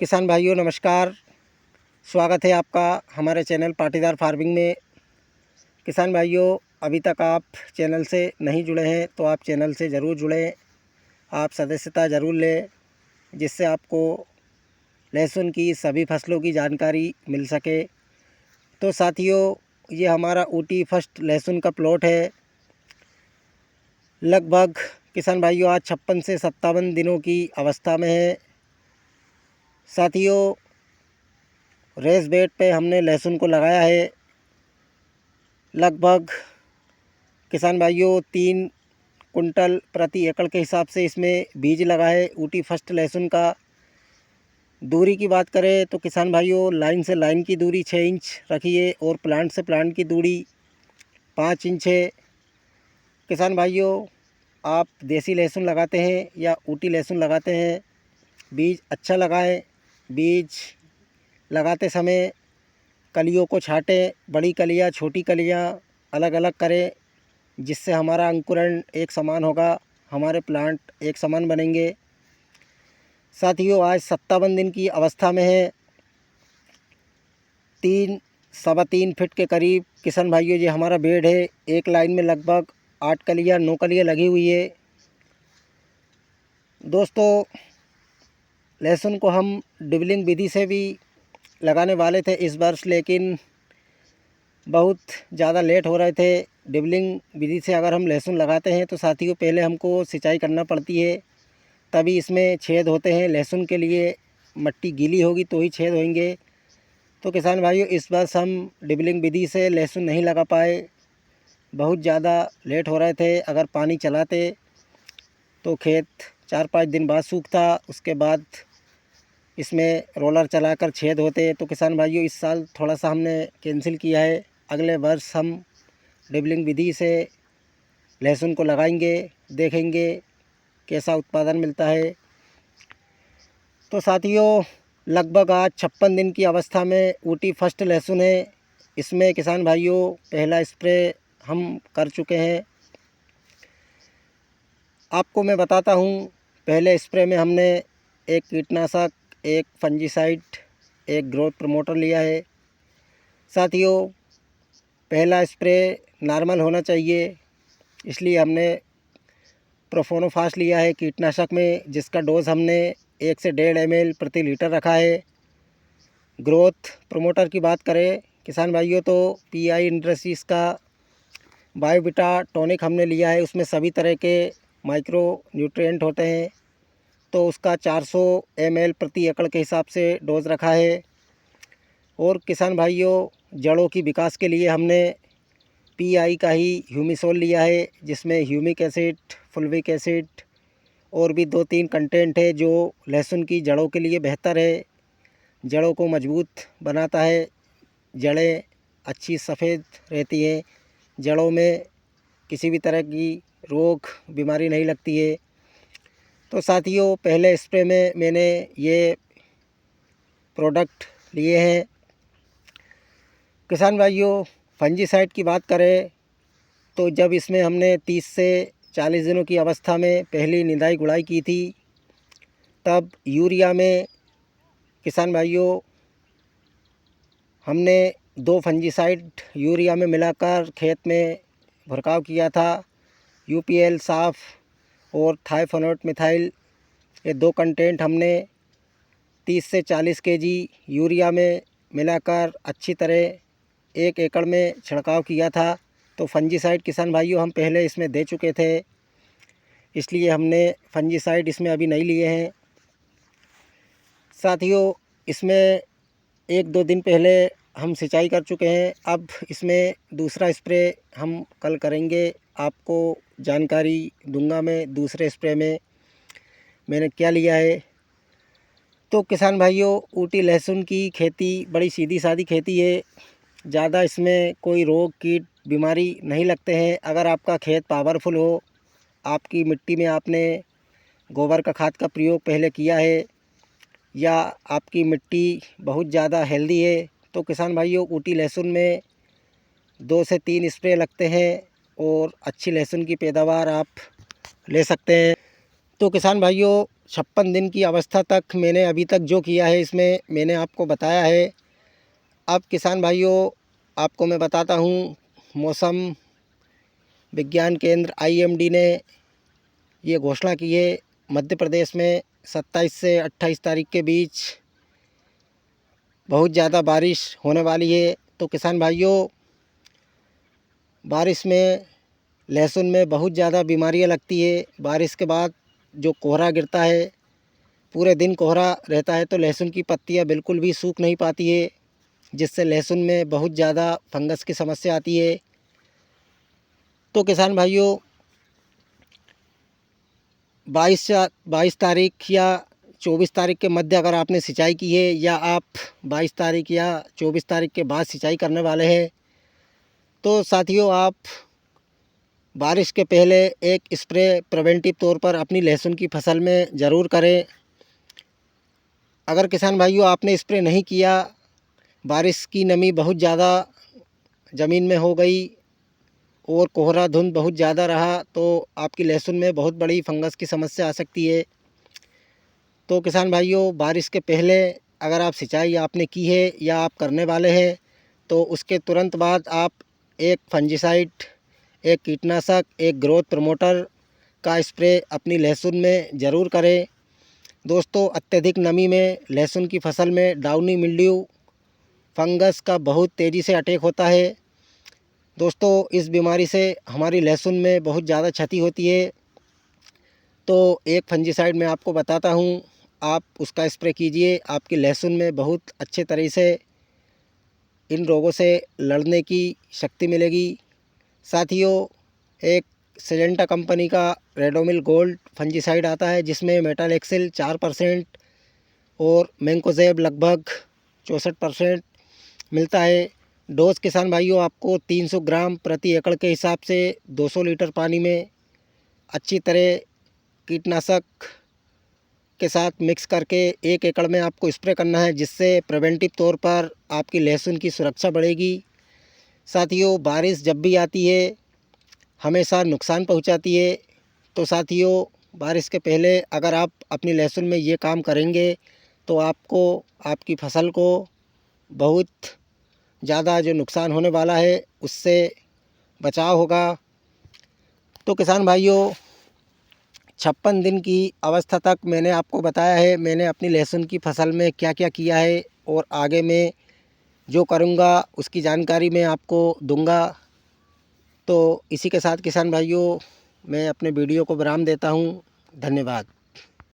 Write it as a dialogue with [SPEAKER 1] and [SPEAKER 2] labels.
[SPEAKER 1] किसान भाइयों नमस्कार। स्वागत है आपका हमारे चैनल पाटीदार फार्मिंग में। किसान भाइयों, अभी तक आप चैनल से नहीं जुड़े हैं तो आप चैनल से ज़रूर जुड़ें। आप सदस्यता ज़रूर लें, जिससे आपको लहसुन की सभी फसलों की जानकारी मिल सके। तो साथियों, ये हमारा ऊटी फर्स्ट लहसुन का प्लॉट है। लगभग किसान भाइयों आज 56 से 57 दिनों की अवस्था में है। साथियों, रेस बेड पे हमने लहसुन को लगाया है। लगभग किसान भाइयों 3 कुंटल प्रति एकड़ के हिसाब से इसमें बीज लगा है ऊटी फर्स्ट लहसुन का। दूरी की बात करें तो किसान भाइयों लाइन से लाइन की दूरी 6 इंच रखिए और प्लांट से प्लांट की दूरी 5 इंच है। किसान भाइयों, आप देसी लहसुन लगाते हैं या ऊटी लहसुन लगाते हैं, बीज अच्छा लगाएं। बीज लगाते समय कलियों को छाटें, बड़ी कलियां छोटी कलियां अलग अलग करें, जिससे हमारा अंकुरण एक समान होगा, हमारे प्लांट एक समान बनेंगे। साथियों आज 57 दिन की अवस्था में है। 3 सवा 3 फीट के करीब किसान भाइयों ये हमारा बेड है। एक लाइन में लगभग 8 कलियां 9 कलियां लगी हुई है। दोस्तों, लहसुन को हम ड्रिबलिंग विधि से भी लगाने वाले थे इस वर्ष, लेकिन बहुत ज़्यादा लेट हो रहे थे। ड्रिबलिंग विधि से अगर हम लहसुन लगाते हैं तो साथियों पहले हमको सिंचाई करना पड़ती है, तभी इसमें छेद होते हैं। लहसुन के लिए मिट्टी गीली होगी तो ही छेद होंगे। तो किसान भाइयों इस वर्ष हम ड्रिबलिंग विधि से लहसुन नहीं लगा पाए, बहुत ज़्यादा लेट हो रहे थे। अगर पानी चलाते तो खेत 4-5 दिन बाद सूखता, उसके बाद इसमें रोलर चलाकर छेद होते। तो किसान भाइयों इस साल थोड़ा सा हमने कैंसिल किया है। अगले वर्ष हम ड्रिबलिंग विधि से लहसुन को लगाएंगे, देखेंगे कैसा उत्पादन मिलता है। तो साथियों लगभग आज 56 दिन की अवस्था में ऊटी फर्स्ट लहसुन है। इसमें किसान भाइयों पहला स्प्रे हम कर चुके हैं। आपको मैं बताता हूँ, पहले स्प्रे में हमने एक कीटनाशक, एक फंजीसाइड, एक ग्रोथ प्रमोटर लिया है। साथियों पहला स्प्रे नॉर्मल होना चाहिए, इसलिए हमने प्रोफोनोफास लिया है कीटनाशक में, जिसका डोज हमने 1 से 1.5 ml प्रति लीटर रखा है। ग्रोथ प्रमोटर की बात करें किसान भाइयों तो पीआई इंडस्ट्रीज़ का बायोविटा टॉनिक हमने लिया है। उसमें सभी तरह के माइक्रो न्यूट्रिएंट होते हैं, तो उसका 400 ml प्रति एकड़ के हिसाब से डोज रखा है। और किसान भाइयों जड़ों की विकास के लिए हमने पीआई का ही ह्यूमिसोल लिया है, जिसमें ह्यूमिक एसिड, फुल्विक एसिड और भी 2-3 कंटेंट है, जो लहसुन की जड़ों के लिए बेहतर है। जड़ों को मजबूत बनाता है, जड़ें अच्छी सफ़ेद रहती हैं, जड़ों में किसी भी तरह की रोग बीमारी नहीं लगती है। तो साथियों पहले स्प्रे में मैंने ये प्रोडक्ट लिए हैं। किसान भाइयों फंजीसाइड की बात करें तो जब इसमें हमने 30 से 40 दिनों की अवस्था में पहली निदाई गुड़ाई की थी, तब यूरिया में किसान भाइयों हमने 2 फंजीसाइड यूरिया में मिलाकर खेत में भड़काव किया था। यूपीएल साफ और थाइफोनोट मिथाइल, ये 2 कंटेंट हमने 30 से 40 केजी यूरिया में मिलाकर अच्छी तरह 1 एकड़ में छिड़काव किया था। तो फंजीसाइड किसान भाइयों हम पहले इसमें दे चुके थे, इसलिए हमने फंजीसाइड इसमें अभी नहीं लिए हैं। साथियों इसमें 1-2 दिन पहले हम सिंचाई कर चुके हैं। अब इसमें दूसरा स्प्रे हम कल करेंगे, आपको जानकारी दूंगा मैं दूसरे स्प्रे में मैंने क्या लिया है। तो किसान भाइयों ऊटी लहसुन की खेती बड़ी सीधी सादी खेती है, ज़्यादा इसमें कोई रोग कीट बीमारी नहीं लगते हैं। अगर आपका खेत पावरफुल हो, आपकी मिट्टी में आपने गोबर का खाद का प्रयोग पहले किया है, या आपकी मिट्टी बहुत ज़्यादा हेल्दी है, तो किसान भाइयों ऊटी लहसुन में 2 से 3 स्प्रे लगते हैं और अच्छी लहसुन की पैदावार आप ले सकते हैं। तो किसान भाइयों 56 दिन की अवस्था तक मैंने अभी तक जो किया है इसमें मैंने आपको बताया है। अब किसान भाइयों, आपको मैं बताता हूँ, मौसम विज्ञान केंद्र IMD ने ये घोषणा की है मध्य प्रदेश में 27 से 28 तारीख के बीच बहुत ज़्यादा बारिश होने वाली है। तो किसान भाइयों, बारिश में लहसुन में बहुत ज़्यादा बीमारियां लगती है। बारिश के बाद जो कोहरा गिरता है, पूरे दिन कोहरा रहता है, तो लहसुन की पत्तियां बिल्कुल भी सूख नहीं पाती है, जिससे लहसुन में बहुत ज़्यादा फंगस की समस्या आती है। तो किसान भाइयों, 22 तारीख या 24 तारीख के मध्य अगर आपने सिंचाई की है, या आप 22 तारीख या 24 तारीख के बाद सिंचाई करने वाले हैं, तो साथियों आप बारिश के पहले एक स्प्रे प्रिवेंटिव तौर पर अपनी लहसुन की फसल में ज़रूर करें। अगर किसान भाइयों आपने स्प्रे नहीं किया, बारिश की नमी बहुत ज़्यादा ज़मीन में हो गई और कोहरा धुंध बहुत ज़्यादा रहा, तो आपकी लहसुन में बहुत बड़ी फंगस की समस्या आ सकती है। तो किसान भाइयों, बारिश के पहले अगर आप सिंचाई आपने की है या आप करने वाले हैं, तो उसके तुरंत बाद आप एक फंजीसाइड, एक कीटनाशक, एक ग्रोथ प्रमोटर का स्प्रे अपनी लहसुन में ज़रूर करें। दोस्तों, अत्यधिक नमी में लहसुन की फसल में डाउनी मिल्ड्यू फंगस का बहुत तेज़ी से अटैक होता है। दोस्तों, इस बीमारी से हमारी लहसुन में बहुत ज़्यादा क्षति होती है। तो एक फंजीसाइड मैं आपको बताता हूँ, आप उसका स्प्रे कीजिए, आपकी लहसुन में बहुत अच्छे तरह से इन रोगों से लड़ने की शक्ति मिलेगी। साथियों, एक सिजेंटा कंपनी का रेडोमिल गोल्ड फंजीसाइड आता है, जिसमें मेटालेक्सिल 4% और मैंकोजेब लगभग 64% मिलता है। डोज किसान भाइयों आपको 300 ग्राम प्रति एकड़ के हिसाब से 200 लीटर पानी में अच्छी तरह कीटनाशक के साथ मिक्स करके 1 एकड़ में आपको स्प्रे करना है, जिससे प्रिवेंटिव तौर पर आपकी लहसुन की सुरक्षा बढ़ेगी। साथियों, बारिश जब भी आती है हमेशा नुकसान पहुंचाती है। तो साथियों, बारिश के पहले अगर आप अपनी लहसुन में ये काम करेंगे, तो आपको आपकी फसल को बहुत ज़्यादा जो नुकसान होने वाला है उससे बचाव होगा। तो किसान भाइयों, 56 दिन की अवस्था तक मैंने आपको बताया है मैंने अपनी लहसुन की फसल में क्या क्या किया है, और आगे मैं जो करूँगा उसकी जानकारी मैं आपको दूँगा। तो इसी के साथ किसान भाइयों, मैं अपने वीडियो को विराम देता हूँ। धन्यवाद।